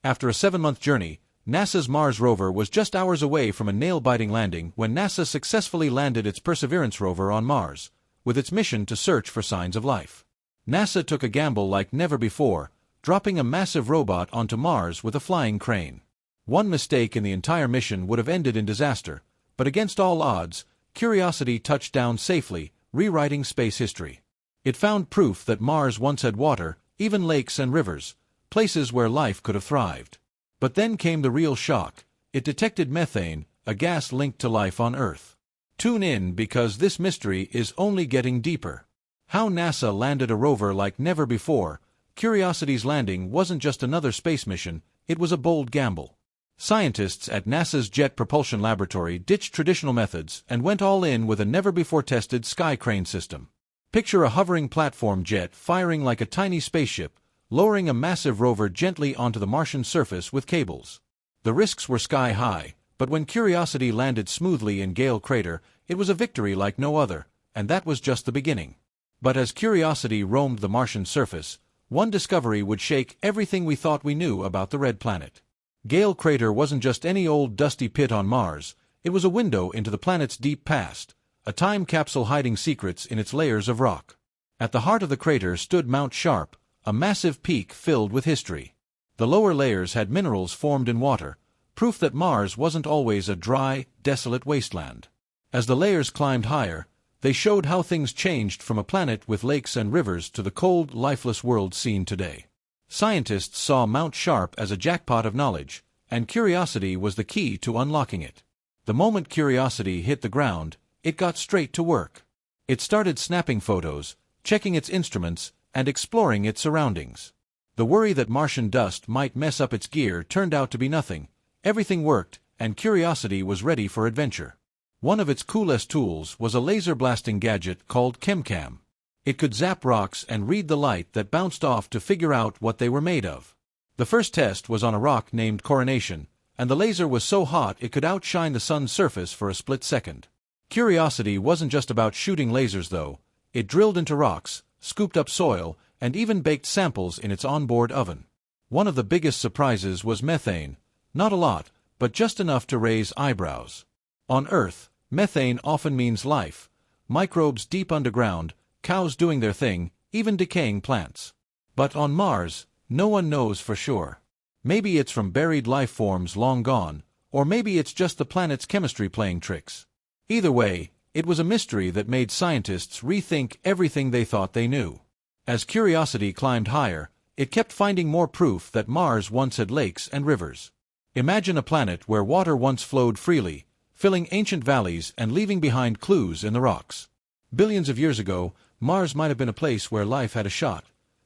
After a 7-month journey, NASA's Mars rover was just hours away from a nail-biting landing when NASA successfully landed its Perseverance rover on Mars, with its mission to search for signs of life. NASA took a gamble like never before, dropping a massive robot onto Mars with a flying crane. One mistake in the entire mission would have ended in disaster, but against all odds, Curiosity touched down safely, rewriting space history. It found proof that Mars once had water, even lakes and rivers, places where life could have thrived. But then came the real shock. It detected methane, a gas linked to life on Earth. Tune in because this mystery is only getting deeper. How NASA landed a rover like never before. Curiosity's landing wasn't just another space mission, it was a bold gamble. Scientists at NASA's Jet Propulsion Laboratory ditched traditional methods and went all in with a never-before-tested sky crane system. Picture a hovering platform jet firing like a tiny spaceship, lowering a massive rover gently onto the Martian surface with cables. The risks were sky-high, but when Curiosity landed smoothly in Gale Crater, it was a victory like no other, and that was just the beginning. But as Curiosity roamed the Martian surface, one discovery would shake everything we thought we knew about the Red Planet. Gale Crater wasn't just any old dusty pit on Mars, it was a window into the planet's deep past, a time capsule hiding secrets in its layers of rock. At the heart of the crater stood Mount Sharp, a massive peak filled with history. The lower layers had minerals formed in water, proof that Mars wasn't always a dry, desolate wasteland. As the layers climbed higher, they showed how things changed from a planet with lakes and rivers to the cold, lifeless world seen today. Scientists saw Mount Sharp as a jackpot of knowledge, and Curiosity was the key to unlocking it. The moment Curiosity hit the ground, it got straight to work. It started snapping photos, checking its instruments, and exploring its surroundings. The worry that Martian dust might mess up its gear turned out to be nothing. Everything worked, and Curiosity was ready for adventure. One of its coolest tools was a laser-blasting gadget called ChemCam. It could zap rocks and read the light that bounced off to figure out what they were made of. The first test was on a rock named Coronation, and the laser was so hot it could outshine the sun's surface for a split second. Curiosity wasn't just about shooting lasers though. It drilled into rocks, scooped up soil, and even baked samples in its onboard oven. One of the biggest surprises was methane. Not a lot, but just enough to raise eyebrows. On Earth, methane often means life, microbes deep underground, cows doing their thing, even decaying plants. But on Mars, no one knows for sure. Maybe it's from buried life forms long gone, or maybe it's just the planet's chemistry playing tricks. Either way, it was a mystery that made scientists rethink everything they thought they knew. As Curiosity climbed higher, it kept finding more proof that Mars once had lakes and rivers. Imagine a planet where water once flowed freely, filling ancient valleys and leaving behind clues in the rocks. Billions of years ago, Mars might have been a place where life had a shot.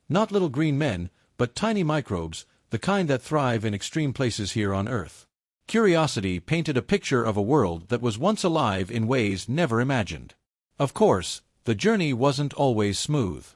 Not little green men, but tiny microbes, the kind that thrive in extreme places here on Earth. Curiosity painted a picture of a world that was once alive in ways never imagined. Of course, the journey wasn't always smooth.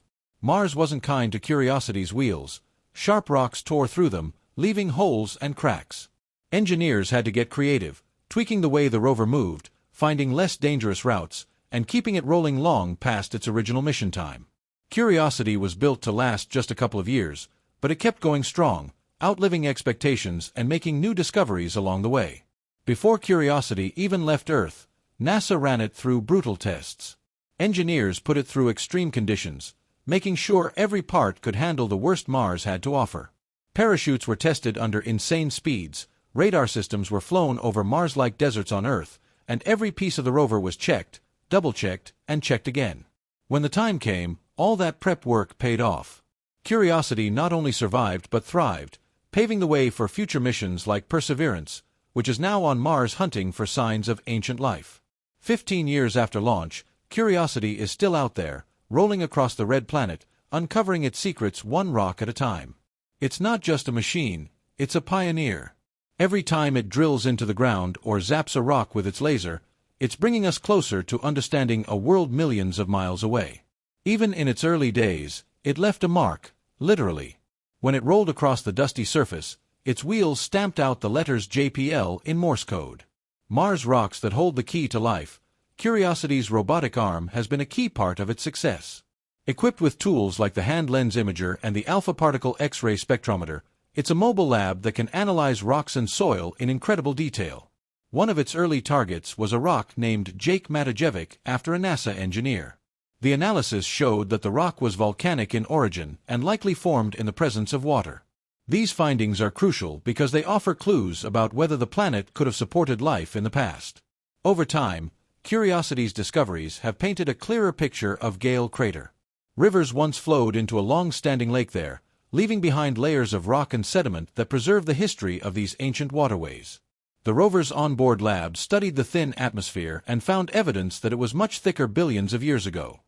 Mars wasn't kind to Curiosity's wheels. Sharp rocks tore through them, leaving holes and cracks. Engineers had to get creative, tweaking the way the rover moved, finding less dangerous routes, and keeping it rolling long past its original mission time. Curiosity was built to last just a couple of years, but it kept going strong, outliving expectations and making new discoveries along the way. Before Curiosity even left Earth, NASA ran it through brutal tests. Engineers put it through extreme conditions, making sure every part could handle the worst Mars had to offer. Parachutes were tested under insane speeds, radar systems were flown over Mars-like deserts on Earth, and every piece of the rover was checked, double-checked, and checked again. When the time came, all that prep work paid off. Curiosity not only survived but thrived, paving the way for future missions like Perseverance, which is now on Mars hunting for signs of ancient life. 15 years after launch, Curiosity is still out there, rolling across the Red Planet, uncovering its secrets one rock at a time. It's not just a machine, it's a pioneer. Every time it drills into the ground or zaps a rock with its laser, it's bringing us closer to understanding a world millions of miles away. Even in its early days, it left a mark, literally. When it rolled across the dusty surface, its wheels stamped out the letters JPL in Morse code. Mars rocks that hold the key to life. Curiosity's robotic arm has been a key part of its success. Equipped with tools like the hand lens imager and the alpha particle X-ray spectrometer, It's a mobile lab that can analyze rocks and soil in incredible detail. One of its early targets was a rock named Jake Matajevic after a NASA engineer. The analysis showed that the rock was volcanic in origin and likely formed in the presence of water. These findings are crucial because they offer clues about whether the planet could have supported life in the past. Over time, Curiosity's discoveries have painted a clearer picture of Gale Crater. Rivers once flowed into a long-standing lake there, leaving behind layers of rock and sediment that preserve the history of these ancient waterways. The rover's onboard lab studied the thin atmosphere and found evidence that it was much thicker billions of years ago.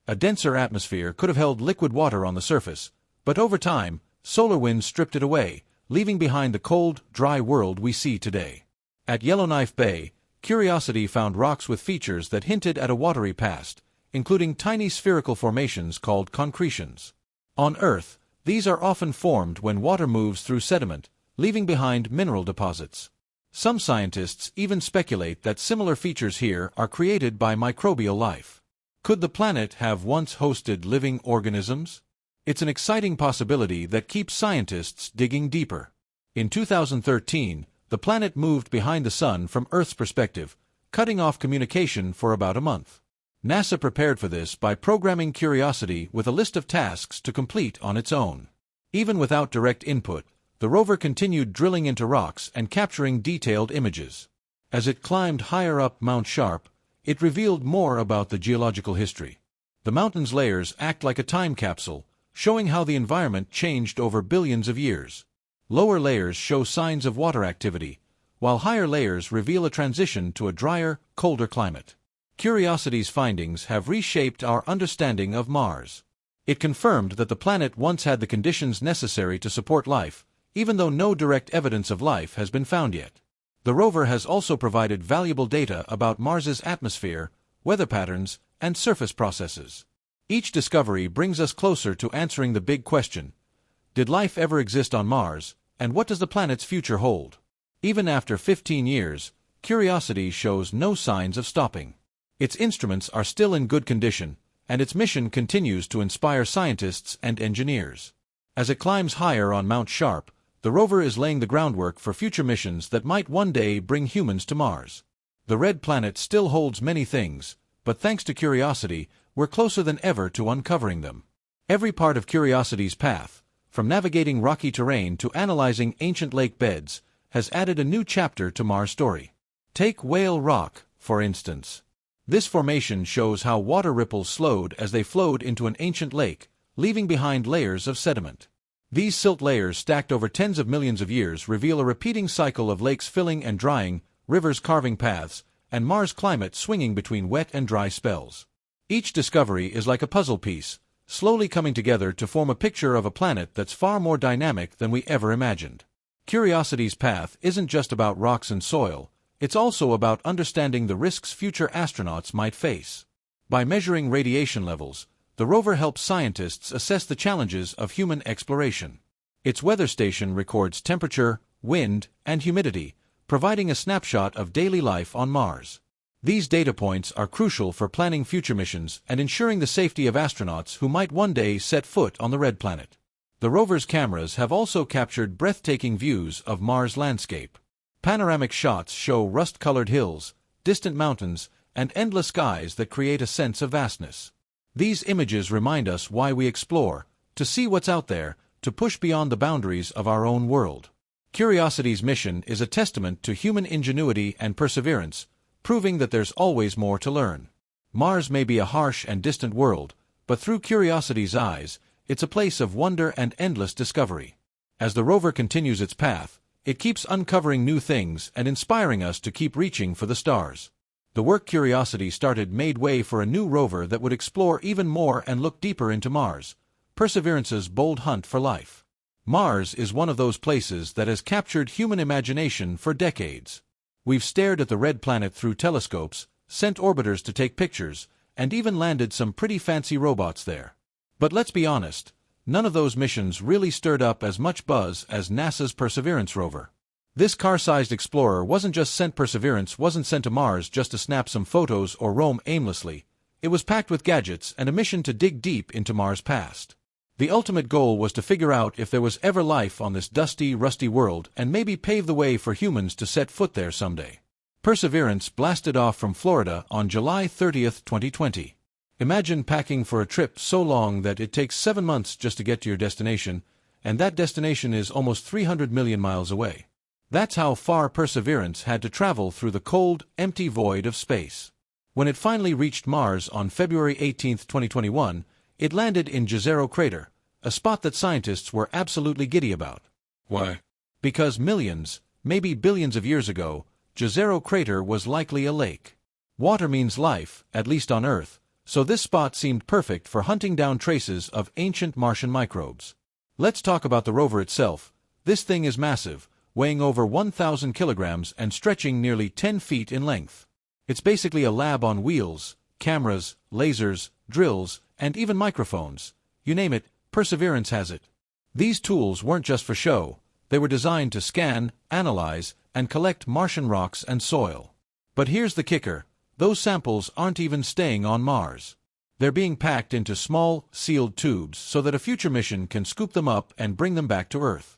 A denser atmosphere could have held liquid water on the surface, but over time, solar winds stripped it away, leaving behind the cold, dry world we see today. At Yellowknife Bay, Curiosity found rocks with features that hinted at a watery past, including tiny spherical formations called concretions. On Earth, these are often formed when water moves through sediment, leaving behind mineral deposits. Some scientists even speculate that similar features here are created by microbial life. Could the planet have once hosted living organisms? It's an exciting possibility that keeps scientists digging deeper. In 2013, the planet moved behind the Sun from Earth's perspective, cutting off communication for about a month. NASA prepared for this by programming Curiosity with a list of tasks to complete on its own. Even without direct input, the rover continued drilling into rocks and capturing detailed images. As it climbed higher up Mount Sharp, it revealed more about the geological history. The mountain's layers act like a time capsule, showing how the environment changed over billions of years. Lower layers show signs of water activity, while higher layers reveal a transition to a drier, colder climate. Curiosity's findings have reshaped our understanding of Mars. It confirmed that the planet once had the conditions necessary to support life, even though no direct evidence of life has been found yet. The rover has also provided valuable data about Mars's atmosphere, weather patterns, and surface processes. Each discovery brings us closer to answering the big question: did life ever exist on Mars, and what does the planet's future hold? Even after 15 years, Curiosity shows no signs of stopping. Its instruments are still in good condition, and its mission continues to inspire scientists and engineers. As it climbs higher on Mount Sharp, the rover is laying the groundwork for future missions that might one day bring humans to Mars. The red planet still holds many things, but thanks to Curiosity, we're closer than ever to uncovering them. Every part of Curiosity's path, from navigating rocky terrain to analyzing ancient lake beds, has added a new chapter to Mars' story. Take Whale Rock, for instance. This formation shows how water ripples slowed as they flowed into an ancient lake, leaving behind layers of sediment. These silt layers stacked over tens of millions of years reveal a repeating cycle of lakes filling and drying, rivers carving paths, and Mars' climate swinging between wet and dry spells. Each discovery is like a puzzle piece, slowly coming together to form a picture of a planet that's far more dynamic than we ever imagined. Curiosity's path isn't just about rocks and soil, it's also about understanding the risks future astronauts might face. By measuring radiation levels, the rover helps scientists assess the challenges of human exploration. Its weather station records temperature, wind, and humidity, providing a snapshot of daily life on Mars. These data points are crucial for planning future missions and ensuring the safety of astronauts who might one day set foot on the red planet. The rover's cameras have also captured breathtaking views of Mars' landscape. Panoramic shots show rust-colored hills, distant mountains, and endless skies that create a sense of vastness. These images remind us why we explore, to see what's out there, to push beyond the boundaries of our own world. Curiosity's mission is a testament to human ingenuity and perseverance, proving that there's always more to learn. Mars may be a harsh and distant world, but through Curiosity's eyes, it's a place of wonder and endless discovery. As the rover continues its path, it keeps uncovering new things and inspiring us to keep reaching for the stars. The work Curiosity started made way for a new rover that would explore even more and look deeper into Mars, Perseverance's bold hunt for life. Mars is one of those places that has captured human imagination for decades. We've stared at the red planet through telescopes, sent orbiters to take pictures, and even landed some pretty fancy robots there. But let's be honest, none of those missions really stirred up as much buzz as NASA's Perseverance rover. This car-sized explorer wasn't sent to Mars just to snap some photos or roam aimlessly. It was packed with gadgets and a mission to dig deep into Mars' past. The ultimate goal was to figure out if there was ever life on this dusty, rusty world and maybe pave the way for humans to set foot there someday. Perseverance blasted off from Florida on July 30, 2020. Imagine packing for a trip so long that it takes 7 months just to get to your destination, and that destination is almost 300 million miles away. That's how far Perseverance had to travel through the cold, empty void of space. When it finally reached Mars on February 18, 2021, it landed in Jezero Crater, a spot that scientists were absolutely giddy about. Why? Because millions, maybe billions of years ago, Jezero Crater was likely a lake. Water means life, at least on Earth, so this spot seemed perfect for hunting down traces of ancient Martian microbes. Let's talk about the rover itself. This thing is massive, weighing over 1,000 kilograms and stretching nearly 10 feet in length. It's basically a lab on wheels: cameras, lasers, drills, and even microphones. You name it, Perseverance has it. These tools weren't just for show. They were designed to scan, analyze, and collect Martian rocks and soil. But here's the kicker: those samples aren't even staying on Mars. They're being packed into small, sealed tubes so that a future mission can scoop them up and bring them back to Earth.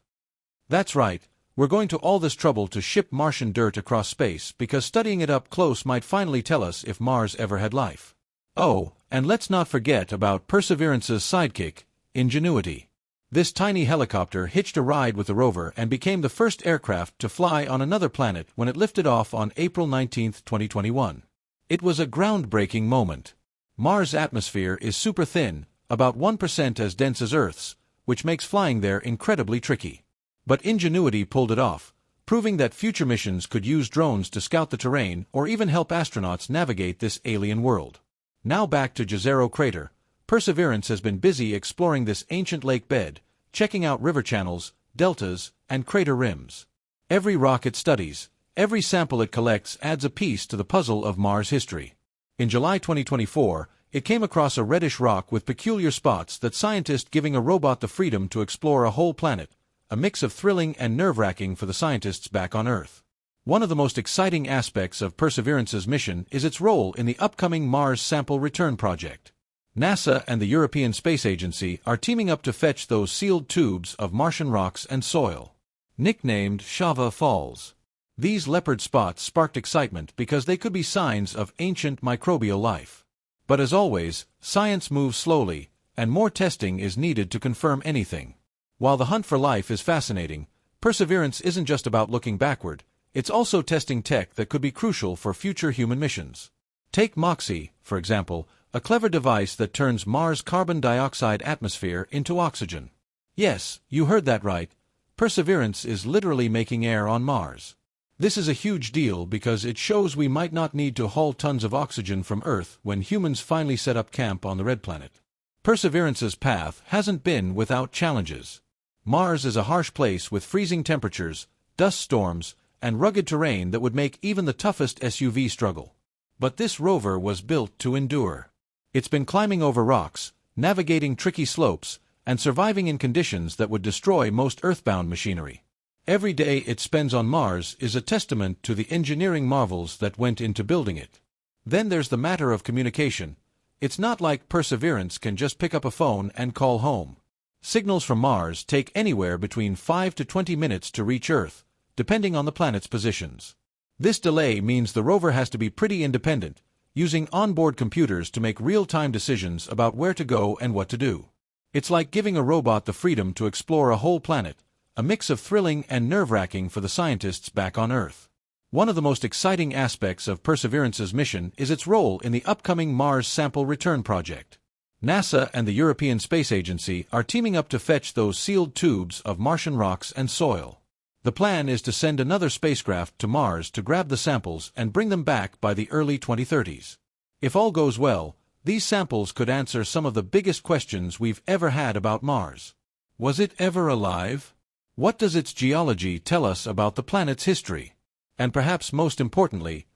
That's right, we're going to all this trouble to ship Martian dirt across space because studying it up close might finally tell us if Mars ever had life. Oh, and let's not forget about Perseverance's sidekick, Ingenuity. This tiny helicopter hitched a ride with the rover and became the first aircraft to fly on another planet when it lifted off on April 19, 2021. It was a groundbreaking moment. Mars' atmosphere is super thin, about 1% as dense as Earth's, which makes flying there incredibly tricky. But Ingenuity pulled it off, proving that future missions could use drones to scout the terrain or even help astronauts navigate this alien world. Now back to Jezero Crater. Perseverance has been busy exploring this ancient lake bed, checking out river channels, deltas, and crater rims. Every rock it studies, every sample it collects adds a piece to the puzzle of Mars history. In July 2024, it came across a reddish rock with peculiar spots that scientists giving a robot the freedom to explore a whole planet, a mix of thrilling and nerve-wracking for the scientists back on Earth. One of the most exciting aspects of Perseverance's mission is its role in the upcoming Mars Sample Return Project. NASA and the European Space Agency are teaming up to fetch those sealed tubes of Martian rocks and soil. Nicknamed Shava Falls, these leopard spots sparked excitement because they could be signs of ancient microbial life. But as always, science moves slowly, and more testing is needed to confirm anything. While the hunt for life is fascinating, Perseverance isn't just about looking backward, it's also testing tech that could be crucial for future human missions. Take MOXIE, for example, a clever device that turns Mars' carbon dioxide atmosphere into oxygen. Yes, you heard that right. Perseverance is literally making air on Mars. This is a huge deal because it shows we might not need to haul tons of oxygen from Earth when humans finally set up camp on the Red Planet. Perseverance's path hasn't been without challenges. Mars is a harsh place with freezing temperatures, dust storms, and rugged terrain that would make even the toughest SUV struggle. But this rover was built to endure. It's been climbing over rocks, navigating tricky slopes, and surviving in conditions that would destroy most Earthbound machinery. Every day it spends on Mars is a testament to the engineering marvels that went into building it. Then there's the matter of communication. It's not like Perseverance can just pick up a phone and call home. Signals from Mars take anywhere between 5 to 20 minutes to reach Earth, depending on the planet's positions. This delay means the rover has to be pretty independent, using onboard computers to make real-time decisions about where to go and what to do. It's like giving a robot the freedom to explore a whole planet, a mix of thrilling and nerve-wracking for the scientists back on Earth. One of the most exciting aspects of Perseverance's mission is its role in the upcoming Mars Sample Return Project. NASA and the European Space Agency are teaming up to fetch those sealed tubes of Martian rocks and soil. The plan is to send another spacecraft to Mars to grab the samples and bring them back by the early 2030s. If all goes well, these samples could answer some of the biggest questions we've ever had about Mars. Was it ever alive? What does its geology tell us about the planet's history? And perhaps most importantly,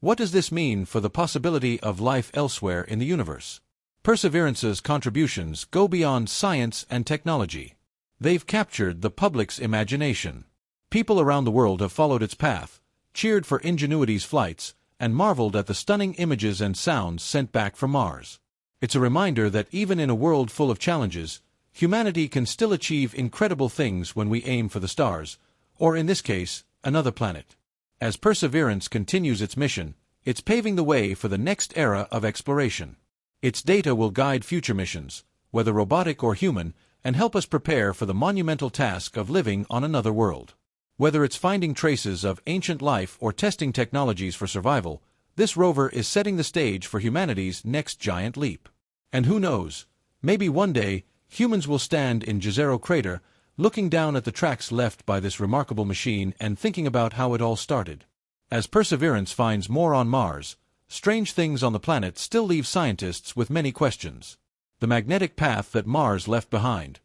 what does this mean for the possibility of life elsewhere in the universe? Perseverance's contributions go beyond science and technology. They've captured the public's imagination. People around the world have followed its path, cheered for Ingenuity's flights, and marveled at the stunning images and sounds sent back from Mars. It's a reminder that even in a world full of challenges, humanity can still achieve incredible things when we aim for the stars, or in this case, another planet. As Perseverance continues its mission, it's paving the way for the next era of exploration. Its data will guide future missions, whether robotic or human, and help us prepare for the monumental task of living on another world. Whether it's finding traces of ancient life or testing technologies for survival, this rover is setting the stage for humanity's next giant leap. And who knows, maybe one day, humans will stand in Jezero crater, looking down at the tracks left by this remarkable machine and thinking about how it all started. As Perseverance finds more on Mars, strange things on the planet still leave scientists with many questions. The magnetic path that Mars left behind.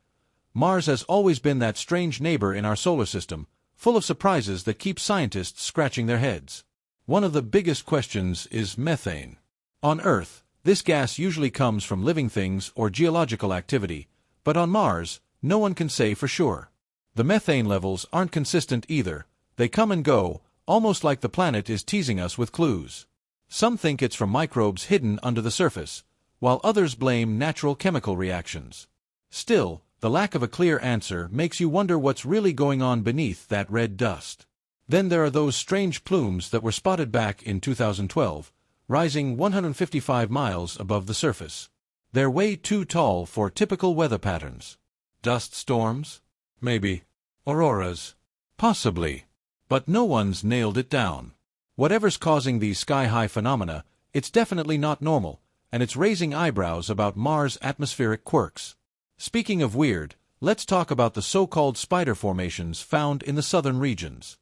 Mars has always been that strange neighbor in our solar system, full of surprises that keep scientists scratching their heads. One of the biggest questions is methane. On Earth, this gas usually comes from living things or geological activity, but on Mars, no one can say for sure. The methane levels aren't consistent either. They come and go, almost like the planet is teasing us with clues. Some think it's from microbes hidden under the surface, while others blame natural chemical reactions. Still, the lack of a clear answer makes you wonder what's really going on beneath that red dust. Then there are those strange plumes that were spotted back in 2012, rising 155 miles above the surface. They're way too tall for typical weather patterns. Dust storms? Maybe. Auroras? Possibly. But no one's nailed it down. Whatever's causing these sky-high phenomena, it's definitely not normal, and it's raising eyebrows about Mars' atmospheric quirks. Speaking of weird, let's talk about the so-called spider formations found in the southern regions.